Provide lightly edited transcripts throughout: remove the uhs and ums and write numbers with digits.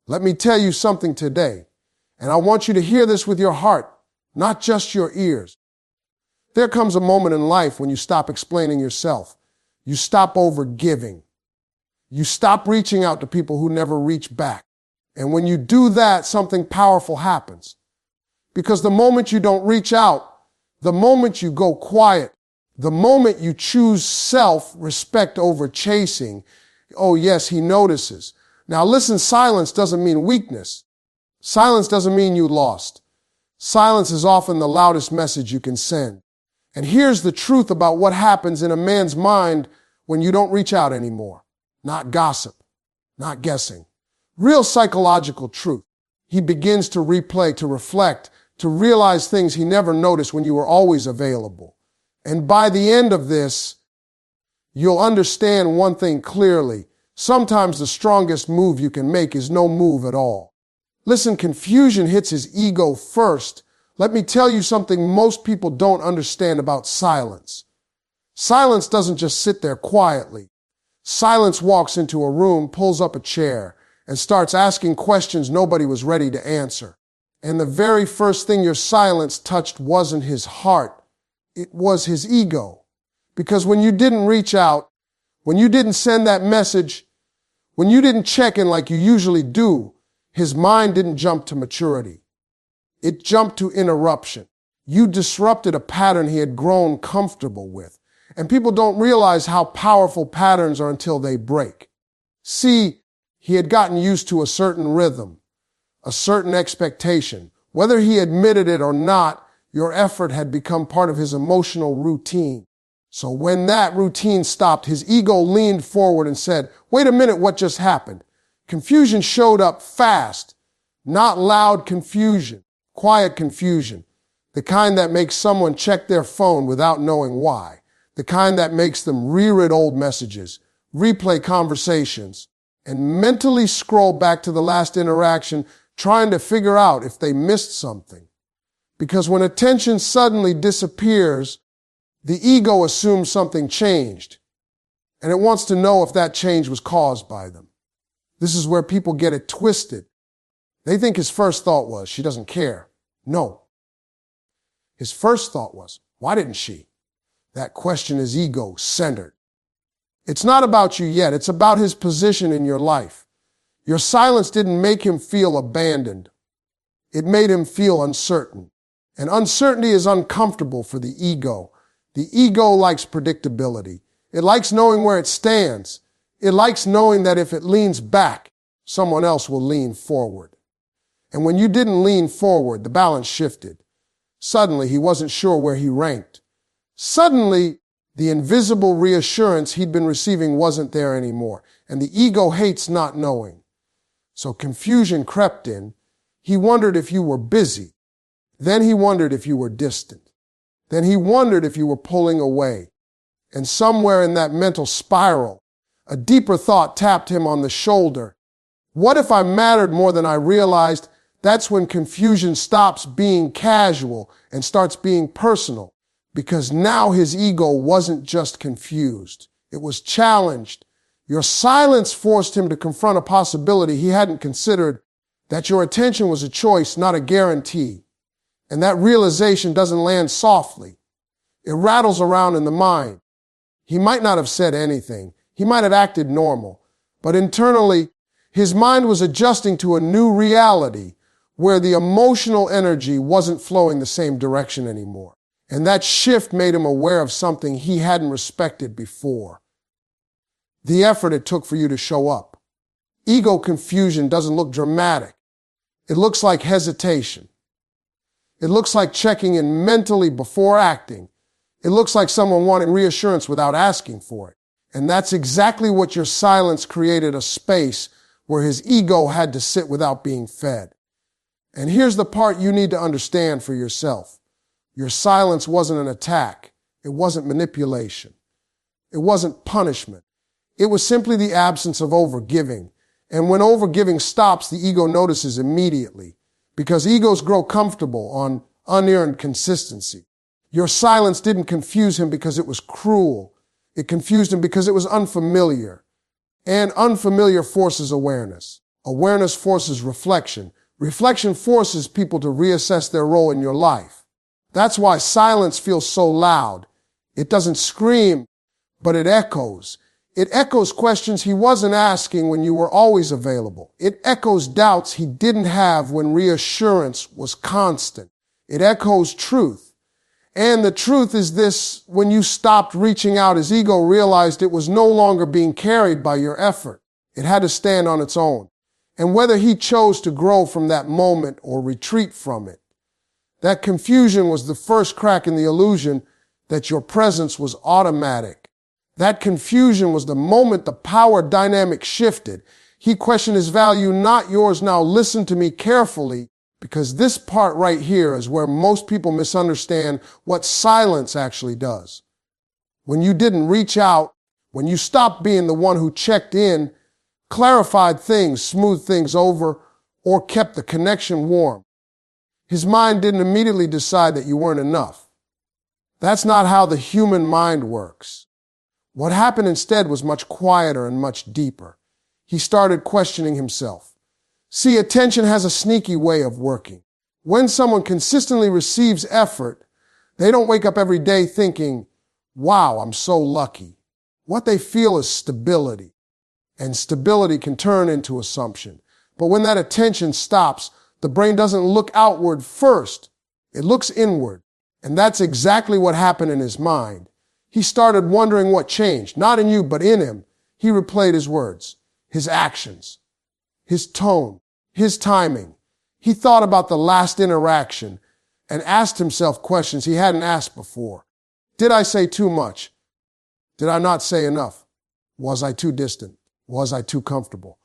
Let me tell you something today, and I want you to hear this with your heart, not just your ears. There comes a moment in life when you stop explaining yourself. You stop overgiving. You stop reaching out to people who never reach back. And when you do that, something powerful happens. Because the moment you don't reach out, the moment you go quiet, the moment you choose self-respect over chasing, oh yes, he notices. Now listen, silence doesn't mean weakness. Silence doesn't mean you lost. Silence is often the loudest message you can send. And here's the truth about what happens in a man's mind when you don't reach out anymore. Not gossip, not guessing. Real psychological truth. He begins to replay, to reflect, to realize things he never noticed when you were always available. And by the end of this, you'll understand one thing clearly. Sometimes the strongest move you can make is no move at all. Listen, confusion hits his ego first. Let me tell you something most people don't understand about silence. Silence doesn't just sit there quietly. Silence walks into a room, pulls up a chair, and starts asking questions nobody was ready to answer. And the very first thing your silence touched wasn't his heart. It was his ego. Because when you didn't reach out, when you didn't send that message, when you didn't check in like you usually do, his mind didn't jump to maturity. It jumped to interruption. You disrupted a pattern he had grown comfortable with. And people don't realize how powerful patterns are until they break. See, he had gotten used to a certain rhythm, a certain expectation. Whether he admitted it or not, your effort had become part of his emotional routine. So when that routine stopped, his ego leaned forward and said, wait a minute, what just happened? Confusion showed up fast, not loud confusion, quiet confusion, the kind that makes someone check their phone without knowing why, the kind that makes them reread old messages, replay conversations, and mentally scroll back to the last interaction, trying to figure out if they missed something. Because when attention suddenly disappears, the ego assumes something changed, and it wants to know if that change was caused by them. This is where people get it twisted. They think his first thought was, she doesn't care. No. His first thought was, why didn't she? That question is ego-centered. It's not about you yet. It's about his position in your life. Your silence didn't make him feel abandoned. It made him feel uncertain. And uncertainty is uncomfortable for the ego. The ego likes predictability. It likes knowing where it stands. It likes knowing that if it leans back, someone else will lean forward. And when you didn't lean forward, the balance shifted. Suddenly, he wasn't sure where he ranked. Suddenly, the invisible reassurance he'd been receiving wasn't there anymore, and the ego hates not knowing. So confusion crept in. He wondered if you were busy. Then he wondered if you were distant. Then he wondered if you were pulling away. And somewhere in that mental spiral, a deeper thought tapped him on the shoulder. What if I mattered more than I realized? That's when confusion stops being casual and starts being personal. Because now his ego wasn't just confused. It was challenged. Your silence forced him to confront a possibility he hadn't considered, that your attention was a choice, not a guarantee. And that realization doesn't land softly. It rattles around in the mind. He might not have said anything. He might have acted normal. But internally, his mind was adjusting to a new reality where the emotional energy wasn't flowing the same direction anymore. And that shift made him aware of something he hadn't respected before. The effort it took for you to show up. Ego confusion doesn't look dramatic. It looks like hesitation. It looks like checking in mentally before acting. It looks like someone wanting reassurance without asking for it. And that's exactly what your silence created, a space where his ego had to sit without being fed. And here's the part you need to understand for yourself. Your silence wasn't an attack. It wasn't manipulation. It wasn't punishment. It was simply the absence of overgiving. And when overgiving stops, the ego notices immediately, because egos grow comfortable on unearned consistency. Your silence didn't confuse him because it was cruel. It confused him because it was unfamiliar. And unfamiliar forces awareness. Awareness forces reflection. Reflection forces people to reassess their role in your life. That's why silence feels so loud. It doesn't scream, but it echoes. It echoes questions he wasn't asking when you were always available. It echoes doubts he didn't have when reassurance was constant. It echoes truth. And the truth is this: when you stopped reaching out, his ego realized it was no longer being carried by your effort. It had to stand on its own. And whether he chose to grow from that moment or retreat from it, that confusion was the first crack in the illusion that your presence was automatic. That confusion was the moment the power dynamic shifted. He questioned his value, not yours. Now listen to me carefully, because this part right here is where most people misunderstand what silence actually does. When you didn't reach out, when you stopped being the one who checked in, clarified things, smoothed things over, or kept the connection warm, his mind didn't immediately decide that you weren't enough. That's not how the human mind works. What happened instead was much quieter and much deeper. He started questioning himself. See, attention has a sneaky way of working. When someone consistently receives effort, they don't wake up every day thinking, wow, I'm so lucky. What they feel is stability. And stability can turn into assumption. But when that attention stops, the brain doesn't look outward first. It looks inward. And that's exactly what happened in his mind. He started wondering what changed, not in you, but in him. He replayed his words, his actions, his tone, his timing. He thought about the last interaction and asked himself questions he hadn't asked before. Did I say too much? Did I not say enough? Was I too distant? Was I too comfortable?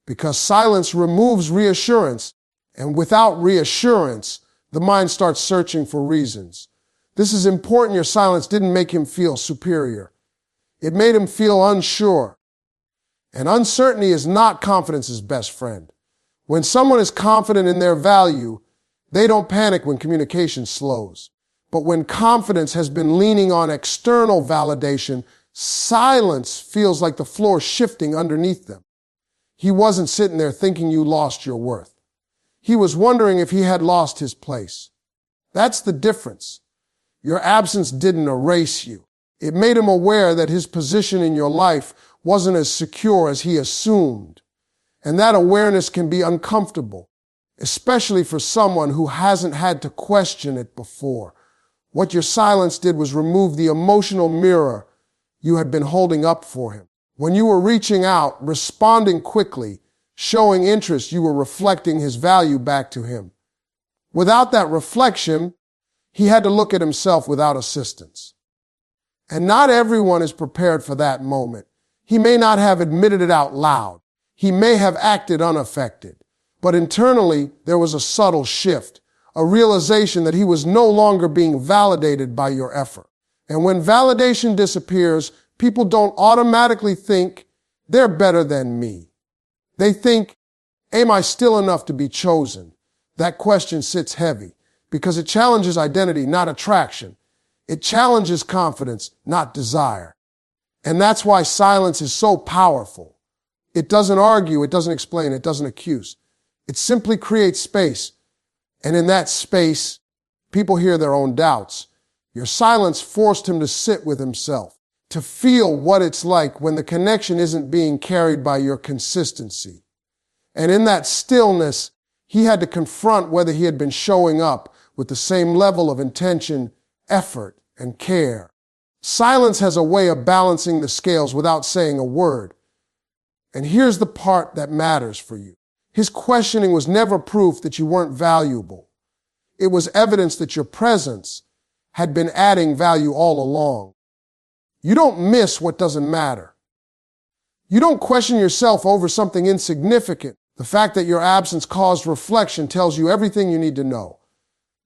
Because silence removes reassurance, and without reassurance, the mind starts searching for reasons. This is important. Your silence didn't make him feel superior. It made him feel unsure. And uncertainty is not confidence's best friend. When someone is confident in their value, they don't panic when communication slows. But when confidence has been leaning on external validation, silence feels like the floor shifting underneath them. He wasn't sitting there thinking you lost your worth. He was wondering if he had lost his place. That's the difference. Your absence didn't erase you. It made him aware that his position in your life wasn't as secure as he assumed. And that awareness can be uncomfortable, especially for someone who hasn't had to question it before. What your silence did was remove the emotional mirror you had been holding up for him. When you were reaching out, responding quickly, showing interest, you were reflecting his value back to him. Without that reflection, he had to look at himself without assistance. And not everyone is prepared for that moment. He may not have admitted it out loud. He may have acted unaffected. But internally, there was a subtle shift, a realization that he was no longer being validated by your effort. And when validation disappears, people don't automatically think they're better than me. They think, am I still enough to be chosen? That question sits heavy because it challenges identity, not attraction. It challenges confidence, not desire. And that's why silence is so powerful. It doesn't argue, it doesn't explain, it doesn't accuse. It simply creates space. And in that space, people hear their own doubts. Your silence forced him to sit with himself, to feel what it's like when the connection isn't being carried by your consistency. And in that stillness, he had to confront whether he had been showing up with the same level of intention, effort, and care. Silence has a way of balancing the scales without saying a word. And here's the part that matters for you. His questioning was never proof that you weren't valuable. It was evidence that your presence had been adding value all along. You don't miss what doesn't matter. You don't question yourself over something insignificant. The fact that your absence caused reflection tells you everything you need to know.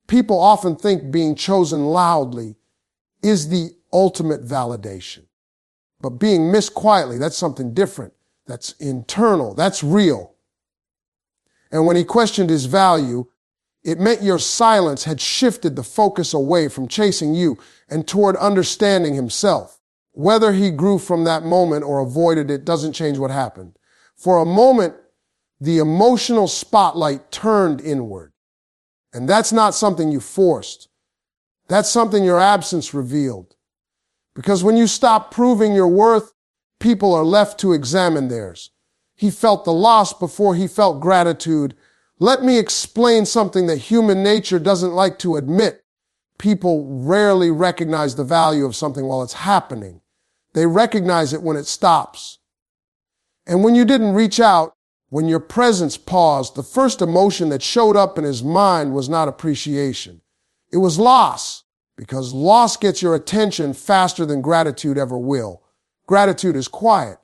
People often think being chosen loudly is the ultimate validation. But being missed quietly, that's something different. That's internal. That's real. And when he questioned his value, it meant your silence had shifted the focus away from chasing you and toward understanding himself. Whether he grew from that moment or avoided it doesn't change what happened. For a moment, The emotional spotlight turned inward. And that's not something you forced. That's something your absence revealed. Because when you stop proving your worth, people are left to examine theirs. He felt the loss before he felt gratitude. Let me explain something that human nature doesn't like to admit. People rarely recognize the value of something while it's happening. They recognize it when it stops. And when you didn't reach out, when your presence paused, the first emotion that showed up in his mind was not appreciation. It was loss, because loss gets your attention faster than gratitude ever will. Gratitude is quiet.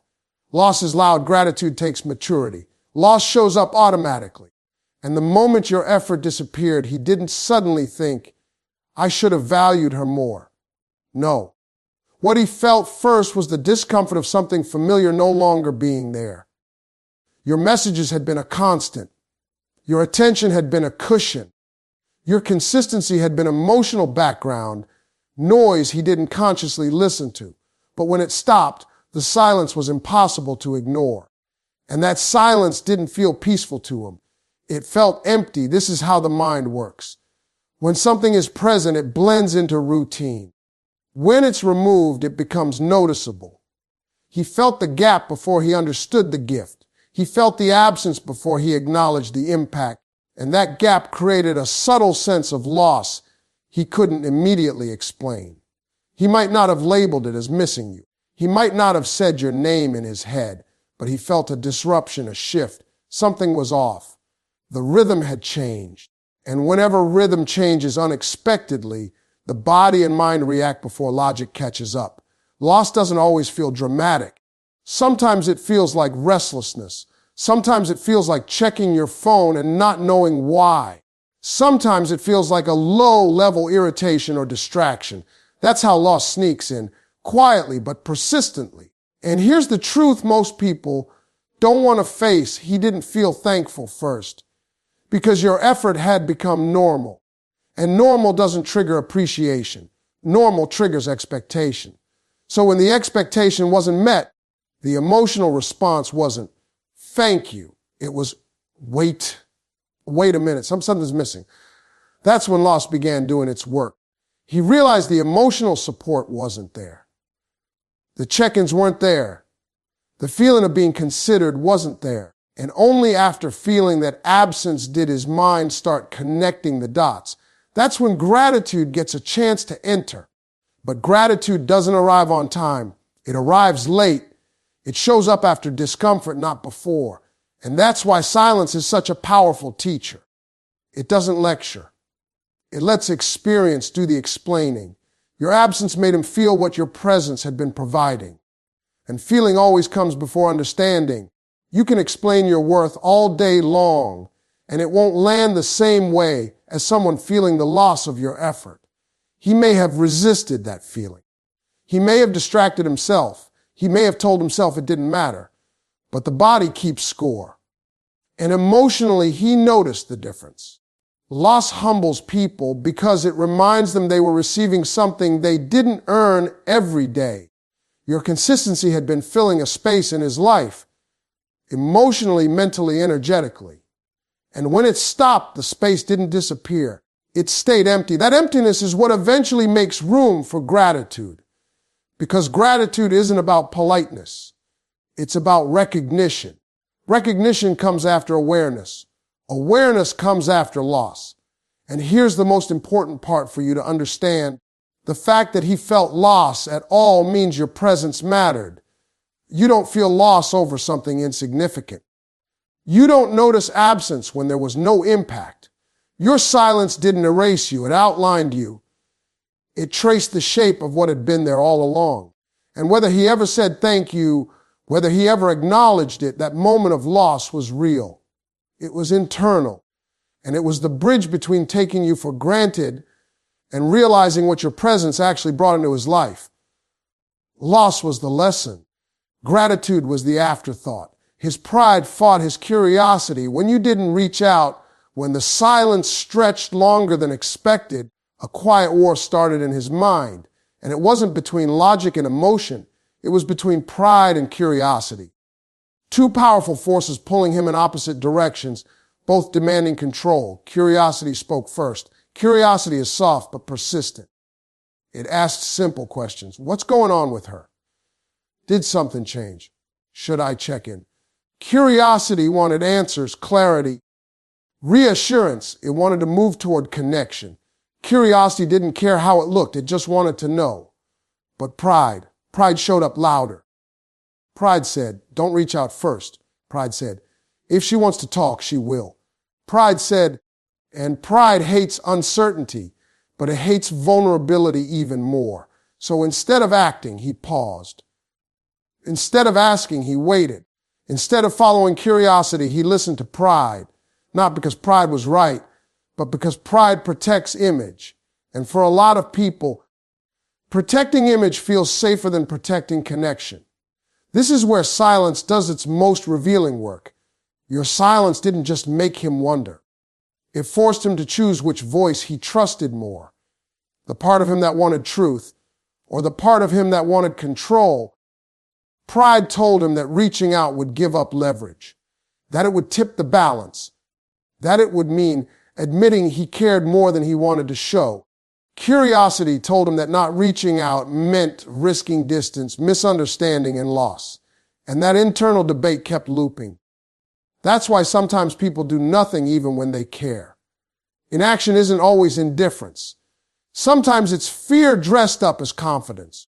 Loss is loud. Gratitude takes maturity. Loss shows up automatically. And the moment your effort disappeared, he didn't suddenly think, I should have valued her more. No. What he felt first was the discomfort of something familiar no longer being there. Your messages had been a constant. Your attention had been a cushion. Your consistency had been emotional background, noise he didn't consciously listen to. But when it stopped, the silence was impossible to ignore. And that silence didn't feel peaceful to him. It felt empty. This is how the mind works. When something is present, it blends into routine. When it's removed, it becomes noticeable. He felt the gap before he understood the gift. He felt the absence before he acknowledged the impact. And that gap created a subtle sense of loss he couldn't immediately explain. He might not have labeled it as missing you. He might not have said your name in his head, but he felt a disruption, a shift. Something was off. The rhythm had changed. And whenever rhythm changes unexpectedly, the body and mind react before logic catches up. Loss doesn't always feel dramatic. Sometimes it feels like restlessness. Sometimes it feels like checking your phone and not knowing why. Sometimes it feels like a low-level irritation or distraction. That's how loss sneaks in, quietly but persistently. And here's the truth most people don't want to face. He didn't feel thankful first, because your effort had become normal. And normal doesn't trigger appreciation. Normal triggers expectation. So when the expectation wasn't met, the emotional response wasn't, thank you. It was, wait a minute, something's missing. That's when loss began doing its work. He realized the emotional support wasn't there. The check-ins weren't there. The feeling of being considered wasn't there. And only after feeling that absence did his mind start connecting the dots. That's when gratitude gets a chance to enter. But gratitude doesn't arrive on time. It arrives late. It shows up after discomfort, not before. And that's why silence is such a powerful teacher. It doesn't lecture. It lets experience do the explaining. Your absence made him feel what your presence had been providing. And feeling always comes before understanding. You can explain your worth all day long, and it won't land the same way as someone feeling the loss of your effort. He may have resisted that feeling. He may have distracted himself. He may have told himself it didn't matter. But the body keeps score. And emotionally, he noticed the difference. Loss humbles people because it reminds them they were receiving something they didn't earn every day. Your consistency had been filling a space in his life, emotionally, mentally, energetically. And when it stopped, the space didn't disappear. It stayed empty. That emptiness is what eventually makes room for gratitude. Because gratitude isn't about politeness. It's about recognition. Recognition comes after awareness. Awareness comes after loss. And here's the most important part for you to understand. The fact that he felt loss at all means your presence mattered. You don't feel loss over something insignificant. You don't notice absence when there was no impact. Your silence didn't erase you. It outlined you. It traced the shape of what had been there all along. And whether he ever said thank you, whether he ever acknowledged it, that moment of loss was real. It was internal. And it was the bridge between taking you for granted and realizing what your presence actually brought into his life. Loss was the lesson. Gratitude was the afterthought. His pride fought his curiosity. When you didn't reach out, when the silence stretched longer than expected, a quiet war started in his mind. And it wasn't between logic and emotion. It was between pride and curiosity. Two powerful forces pulling him in opposite directions, both demanding control. Curiosity spoke first. Curiosity is soft but persistent. It asked simple questions. What's going on with her? Did something change? Should I check in? Curiosity wanted answers, clarity, reassurance. It wanted to move toward connection. Curiosity didn't care how it looked. It just wanted to know. But pride showed up louder. Pride said, don't reach out first. Pride said, if she wants to talk, she will. Pride said, and pride hates uncertainty, but it hates vulnerability even more. So instead of acting, he paused. Instead of asking, he waited. Instead of following curiosity, he listened to pride, not because pride was right, but because pride protects image. And for a lot of people, protecting image feels safer than protecting connection. This is where silence does its most revealing work. Your silence didn't just make him wonder. It forced him to choose which voice he trusted more. The part of him that wanted truth, or the part of him that wanted control. Pride told him that reaching out would give up leverage, that it would tip the balance, that it would mean admitting he cared more than he wanted to show. Curiosity told him that not reaching out meant risking distance, misunderstanding, and loss. And that internal debate kept looping. That's why sometimes people do nothing even when they care. Inaction isn't always indifference. Sometimes it's fear dressed up as confidence.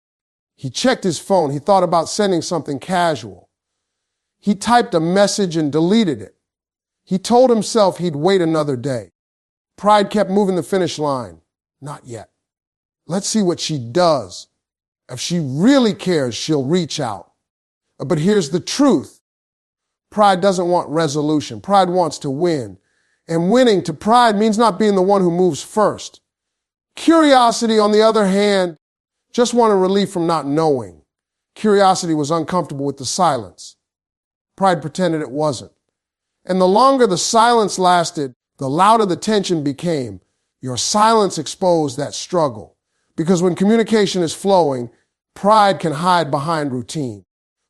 He checked his phone. He thought about sending something casual. He typed a message and deleted it. He told himself he'd wait another day. Pride kept moving the finish line. Not yet. Let's see what she does. If she really cares, she'll reach out. But here's the truth. Pride doesn't want resolution. Pride wants to win. And winning to pride means not being the one who moves first. Curiosity, on the other hand, just wanted relief from not knowing. Curiosity was uncomfortable with the silence. Pride pretended it wasn't. And the longer the silence lasted, the louder the tension became. Your silence exposed that struggle. Because when communication is flowing, pride can hide behind routine.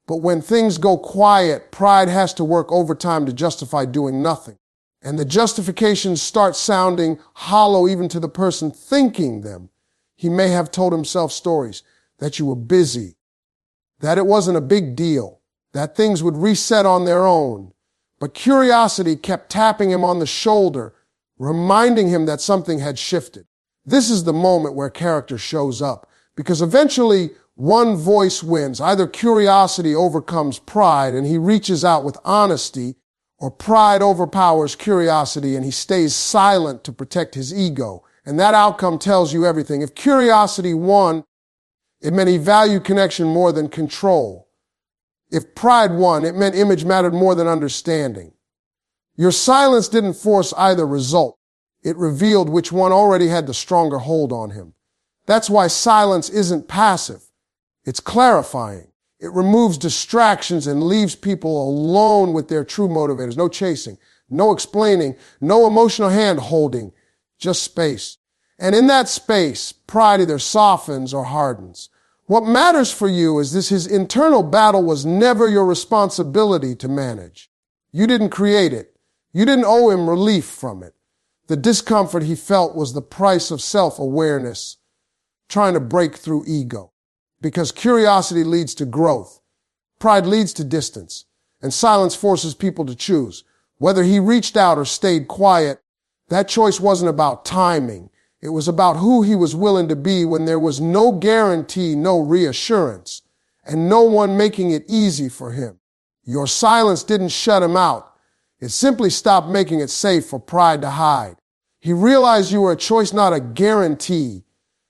But when things go quiet, pride has to work overtime to justify doing nothing. And the justifications start sounding hollow even to the person thinking them. He may have told himself stories that you were busy, that it wasn't a big deal, that things would reset on their own. But curiosity kept tapping him on the shoulder, reminding him that something had shifted. This is the moment where character shows up, because eventually one voice wins. Either curiosity overcomes pride and he reaches out with honesty, or pride overpowers curiosity and he stays silent to protect his ego. And that outcome tells you everything. If curiosity won, it meant he valued connection more than control. If pride won, it meant image mattered more than understanding. Your silence didn't force either result. It revealed which one already had the stronger hold on him. That's why silence isn't passive. It's clarifying. It removes distractions and leaves people alone with their true motivators. No chasing, no explaining, no emotional hand holding, just space. And in that space, pride either softens or hardens. What matters for you is this: his internal battle was never your responsibility to manage. You didn't create it. You didn't owe him relief from it. The discomfort he felt was the price of self-awareness, trying to break through ego. Because curiosity leads to growth. Pride leads to distance. And silence forces people to choose. Whether he reached out or stayed quiet, that choice wasn't about timing. It was about who he was willing to be when there was no guarantee, no reassurance, and no one making it easy for him. Your silence didn't shut him out. It simply stopped making it safe for pride to hide. He realized you were a choice, not a guarantee.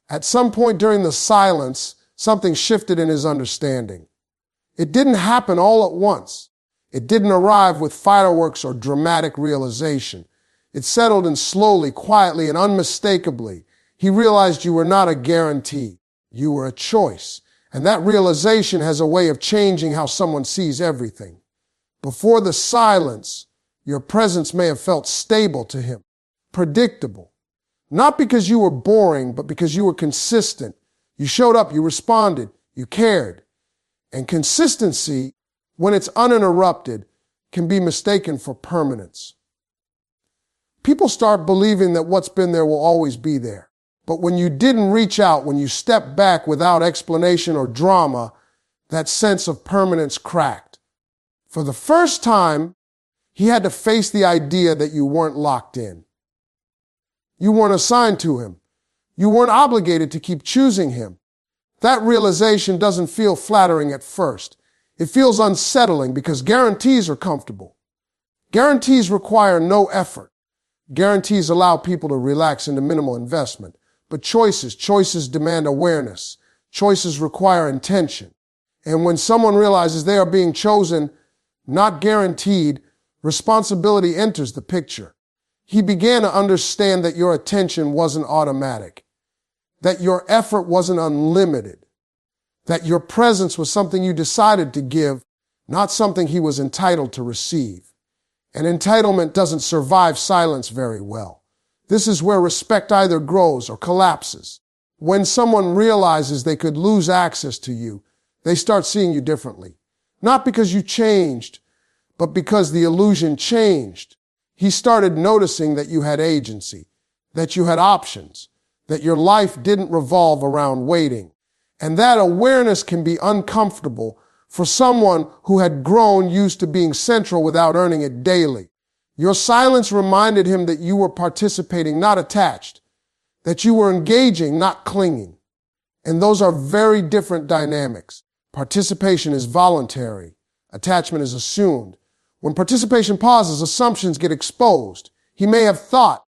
At some point during the silence, something shifted in his understanding. It didn't happen all at once. It didn't arrive with fireworks or dramatic realization. It settled in slowly, quietly, and unmistakably. He realized you were not a guarantee. You were a choice. And that realization has a way of changing how someone sees everything. Before the silence, your presence may have felt stable to him, predictable. Not because you were boring, but because you were consistent. You showed up, you responded, you cared. And consistency, when it's uninterrupted, can be mistaken for permanence. People start believing that what's been there will always be there. But when you didn't reach out, when you stepped back without explanation or drama, that sense of permanence cracked. For the first time, he had to face the idea that you weren't locked in. You weren't assigned to him. You weren't obligated to keep choosing him. That realization doesn't feel flattering at first. It feels unsettling because guarantees are comfortable. Guarantees require no effort. Guarantees allow people to relax into minimal investment. But choices demand awareness. Choices require intention. And when someone realizes they are being chosen, not guaranteed, responsibility enters the picture. He began to understand that your attention wasn't automatic, that your effort wasn't unlimited, that your presence was something you decided to give, not something he was entitled to receive. And entitlement doesn't survive silence very well. This is where respect either grows or collapses. When someone realizes they could lose access to you, they start seeing you differently. Not because you changed, but because the illusion changed. He started noticing that you had agency, that you had options, that your life didn't revolve around waiting. And that awareness can be uncomfortable for someone who had grown used to being central without earning it daily. Your silence reminded him that you were participating, not attached, that you were engaging, not clinging. And those are very different dynamics. Participation is voluntary. Attachment is assumed. When participation pauses, assumptions get exposed. He may have thought,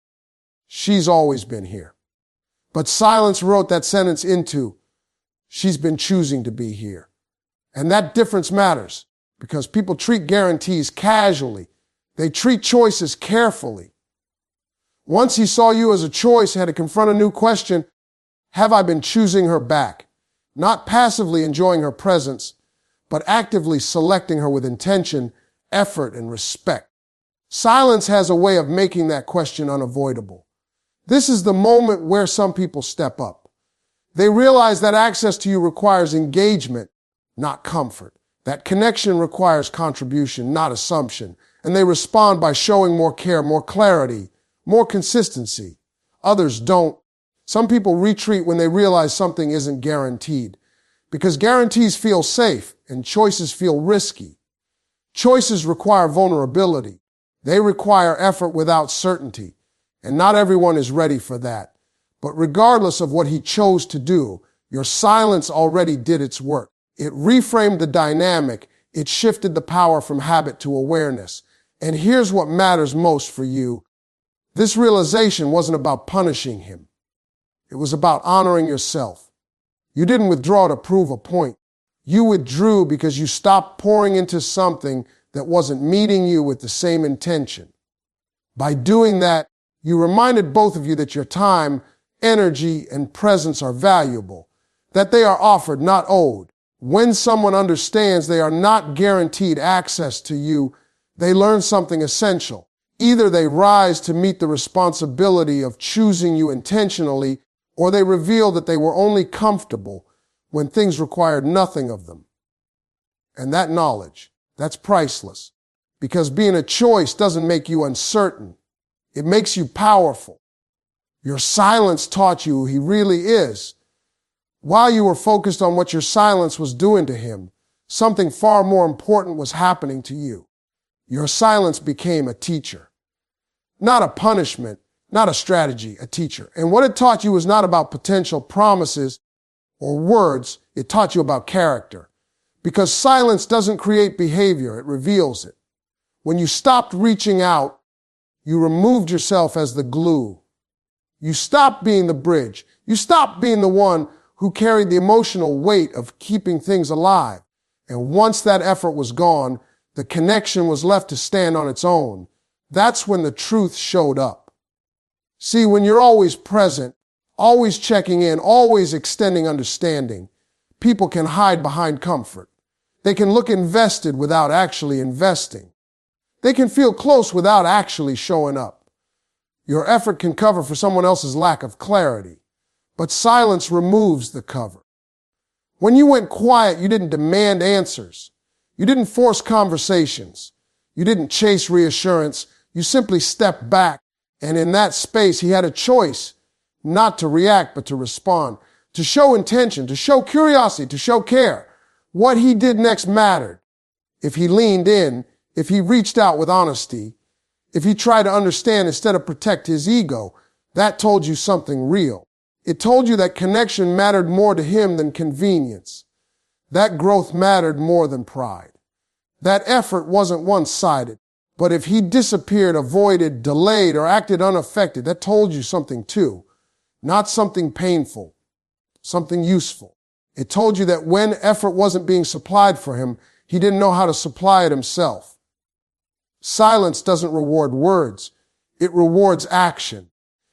she's always been here. But silence wrote that sentence into, she's been choosing to be here. And that difference matters because people treat guarantees casually. They treat choices carefully. Once he saw you as a choice, he had to confront a new question. Have I been choosing her back? Not passively enjoying her presence, but actively selecting her with intention, effort, and respect. Silence has a way of making that question unavoidable. This is the moment where some people step up. They realize that access to you requires engagement, not comfort. That connection requires contribution, not assumption. And they respond by showing more care, more clarity, more consistency. Others don't. Some people retreat when they realize something isn't guaranteed. Because guarantees feel safe and choices feel risky. Choices require vulnerability. They require effort without certainty. And not everyone is ready for that. But regardless of what he chose to do, your silence already did its work. It reframed the dynamic. It shifted the power from habit to awareness. And here's what matters most for you. This realization wasn't about punishing him. It was about honoring yourself. You didn't withdraw to prove a point. You withdrew because you stopped pouring into something that wasn't meeting you with the same intention. By doing that, you reminded both of you that your time, energy, and presence are valuable, that they are offered, not owed. When someone understands they are not guaranteed access to you, they learn something essential. Either they rise to meet the responsibility of choosing you intentionally, or they reveal that they were only comfortable when things required nothing of them. And that knowledge, that's priceless. Because being a choice doesn't make you uncertain. It makes you powerful. Your silence taught you who he really is. While you were focused on what your silence was doing to him, something far more important was happening to you. Your silence became a teacher. Not a punishment, not a strategy, a teacher. And what it taught you was not about potential promises or words. It taught you about character. Because silence doesn't create behavior, it reveals it. When you stopped reaching out, you removed yourself as the glue. You stopped being the bridge. You stopped being the one who carried the emotional weight of keeping things alive. And once that effort was gone, the connection was left to stand on its own. That's when the truth showed up. See, when you're always present, always checking in, always extending understanding, people can hide behind comfort. They can look invested without actually investing. They can feel close without actually showing up. Your effort can cover for someone else's lack of clarity, but silence removes the cover. When you went quiet, you didn't demand answers. You didn't force conversations. You didn't chase reassurance. You simply stepped back. And in that space, he had a choice not to react, but to respond, to show intention, to show curiosity, to show care. What he did next mattered. If he leaned in, if he reached out with honesty, if he tried to understand instead of protect his ego, that told you something real. It told you that connection mattered more to him than convenience. That growth mattered more than pride. That effort wasn't one-sided. But if he disappeared, avoided, delayed, or acted unaffected, that told you something too. Not something painful, something useful. It told you that when effort wasn't being supplied for him, he didn't know how to supply it himself. Silence doesn't reward words. It rewards action.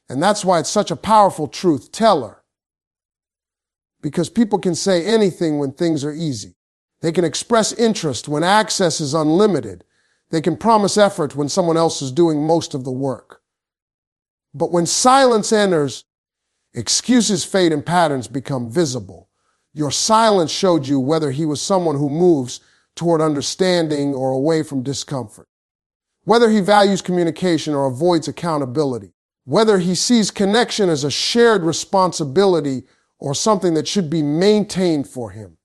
And that's why it's such a powerful truth teller. Because people can say anything when things are easy. They can express interest when access is unlimited. They can promise effort when someone else is doing most of the work. But when silence enters, excuses fade and patterns become visible. Your silence showed you whether he was someone who moves toward understanding or away from discomfort. Whether he values communication or avoids accountability. Whether he sees connection as a shared responsibility or something that should be maintained for him.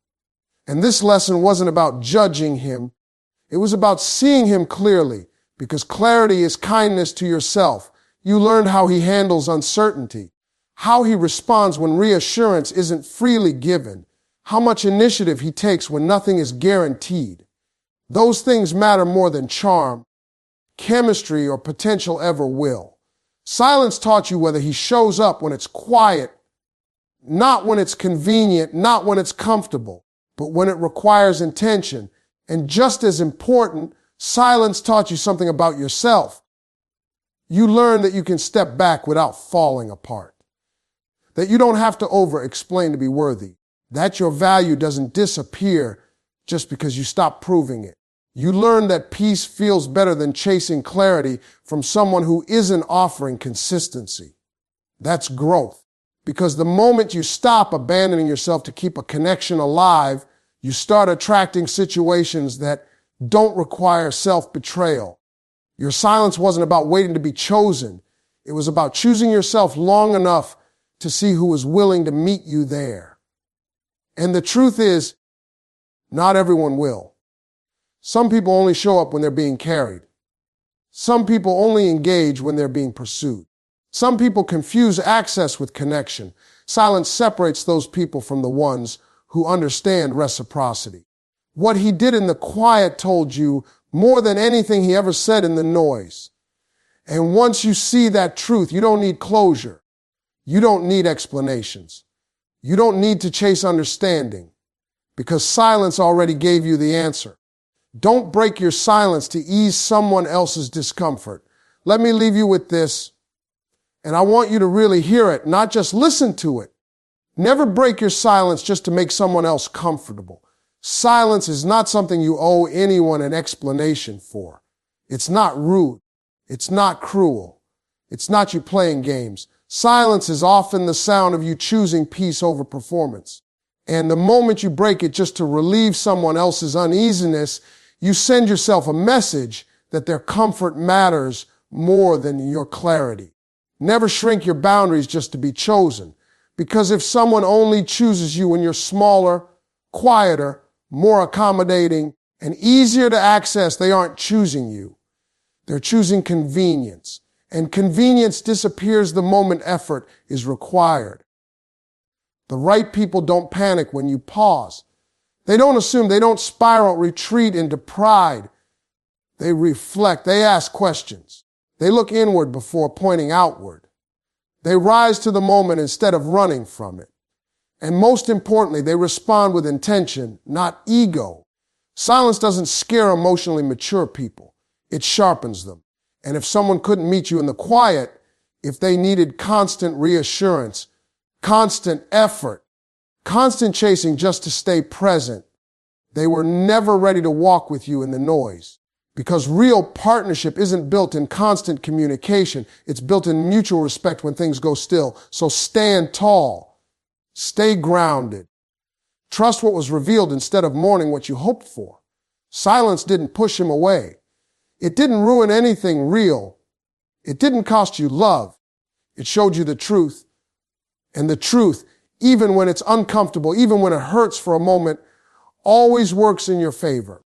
And this lesson wasn't about judging him. It was about seeing him clearly, because clarity is kindness to yourself. You learned how he handles uncertainty, how he responds when reassurance isn't freely given, how much initiative he takes when nothing is guaranteed. Those things matter more than charm, chemistry, or potential ever will. Silence taught you whether he shows up when it's quiet, not when it's convenient, not when it's comfortable, but when it requires intention. And just as important, silence taught you something about yourself. You learned that you can step back without falling apart. That you don't have to over-explain to be worthy. That your value doesn't disappear just because you stop proving it. You learn that peace feels better than chasing clarity from someone who isn't offering consistency. That's growth. Because the moment you stop abandoning yourself to keep a connection alive, you start attracting situations that don't require self-betrayal. Your silence wasn't about waiting to be chosen. It was about choosing yourself long enough to see who was willing to meet you there. And the truth is, not everyone will. Some people only show up when they're being carried. Some people only engage when they're being pursued. Some people confuse access with connection. Silence separates those people from the ones who understand reciprocity. What he did in the quiet told you more than anything he ever said in the noise. And once you see that truth, you don't need closure. You don't need explanations. You don't need to chase understanding, because silence already gave you the answer. Don't break your silence to ease someone else's discomfort. Let me leave you with this, and I want you to really hear it, not just listen to it. Never break your silence just to make someone else comfortable. Silence is not something you owe anyone an explanation for. It's not rude. It's not cruel. It's not you playing games. Silence is often the sound of you choosing peace over performance. And the moment you break it just to relieve someone else's uneasiness, you send yourself a message that their comfort matters more than your clarity. Never shrink your boundaries just to be chosen. Because if someone only chooses you when you're smaller, quieter, more accommodating, and easier to access, they aren't choosing you. They're choosing convenience. And convenience disappears the moment effort is required. The right people don't panic when you pause. They don't assume, they don't spiral, retreat into pride. They reflect, they ask questions. They look inward before pointing outward. They rise to the moment instead of running from it. And most importantly, they respond with intention, not ego. Silence doesn't scare emotionally mature people. It sharpens them. And if someone couldn't meet you in the quiet, if they needed constant reassurance, constant effort, constant chasing just to stay present, they were never ready to walk with you in the noise. Because real partnership isn't built in constant communication. It's built in mutual respect when things go still. So stand tall. Stay grounded. Trust what was revealed instead of mourning what you hoped for. Silence didn't push him away. It didn't ruin anything real. It didn't cost you love. It showed you the truth. And the truth, even when it's uncomfortable, even when it hurts for a moment, always works in your favor.